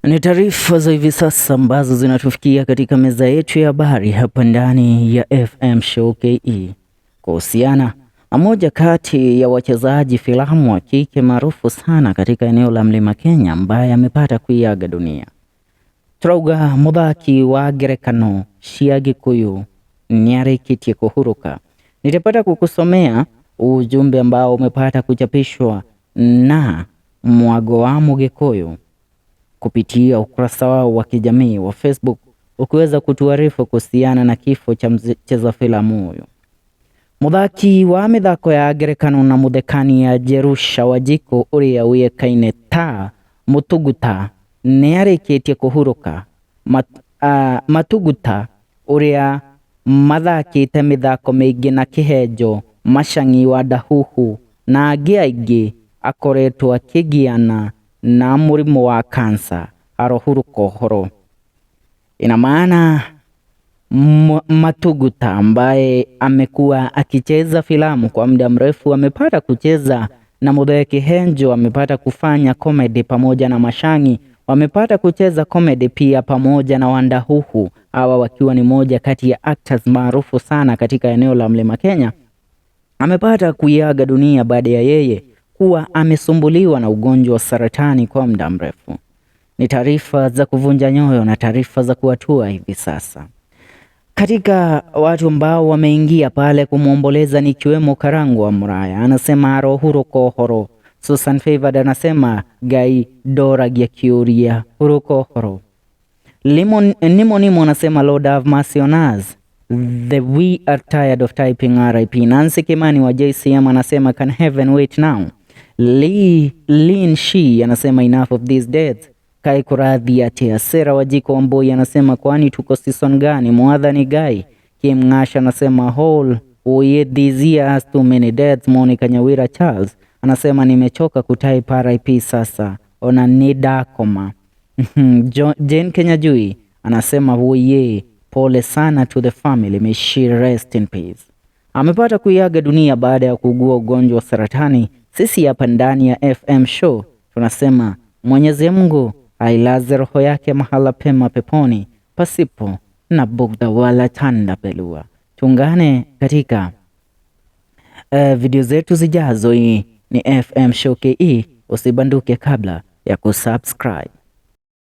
Ni taarifa za hivi sasa ambazo zinatufikia katika meza yetu ya habari hapa ndani ya FM Show KE kuhusiana na moja kati ya wachezaji filamu wa kike maarufu sana katika eneo la Mlima Kenya ambaye amepata kuiaga dunia. Trauga Muthaki wa Ngerekano cia KIKUYU nĩarĩkĩtie Kuhuruka. Nitapata kukusomea ujumbe ambao umepata kuchapishwa na mwago wa Mugikuyu kupitia ukurasa wao wa kijamii wa Facebook, ukiweza kutuarifu kuhusiana na kifo cha mcheza filamu huyo. Muthaki wa mithako ya Ngerekano na Muthekania Jerusha Wajiko uria uĩkaine ta Matuguta nĩarĩkĩtie Kuhuruka. Matuguta uria mathakĩte mithako mĩingĩ na kĩhenjo macang'i wa ndahuhu na angĩ aingĩ akoretwo akĩgiana na mũrimũ wa kansa arohuruka ũhoro. Ina maana Matuguta ambaye amekuwa akicheza filamu kwa muda mrefu amepata kucheza na Mutheki Henjo, amepata kufanya comedy pamoja na Mashang'i, wamepata kucheza comedy pia pamoja na Wandahuhu, hawa wakiwa ni moja kati ya actors maarufu sana katika eneo la Mlima Kenya. Amepata kuiaga dunia baada ya yeye kuwa amesumbuliwa na ugonjwa wa saratani kwa muda mrefu. Ni taarifa za kuvunja nyoyo na taarifa za kuwatua hivi sasa. Katika watu ambao wameingia pale kumwomboleza ni kiwemo Karangu wa Muraya, anasema arohuruka ũhoro. Susan Favored anasema Gai doragia kiuria huruka ũhoro. Nimo anasema Lord have mercy on us. We are tired of typing RIP. Nancy Kimani wa JCM anasema can heaven wait now. Lin Shi anasema enough of these deaths. Kai kuradhi atia. Sera Wajiko Wamboi anasema kwani tuko season gani? Mwadhani Gai. Kim Ngasha anasema whole oye this year has too many deaths. Monica Nyawira Charles anasema nimechoka kutype RIP sasa. Ona nida koma. Jane Kenya Jui anasema oye pole sana to the family, may she rest in peace. Amepata kuiaga dunia baada ya kuugua ugonjwa wa saratani. Sisi hapa ndani ya FM Show tunasema Mwenyezi Mungu ailaze roho yake mahala pema peponi pasipo na bugdha wala tanda pelua. Tungane katika video zetu zijazo. Hii ni FM Show KE, usibanduke kabla ya kusubscribe.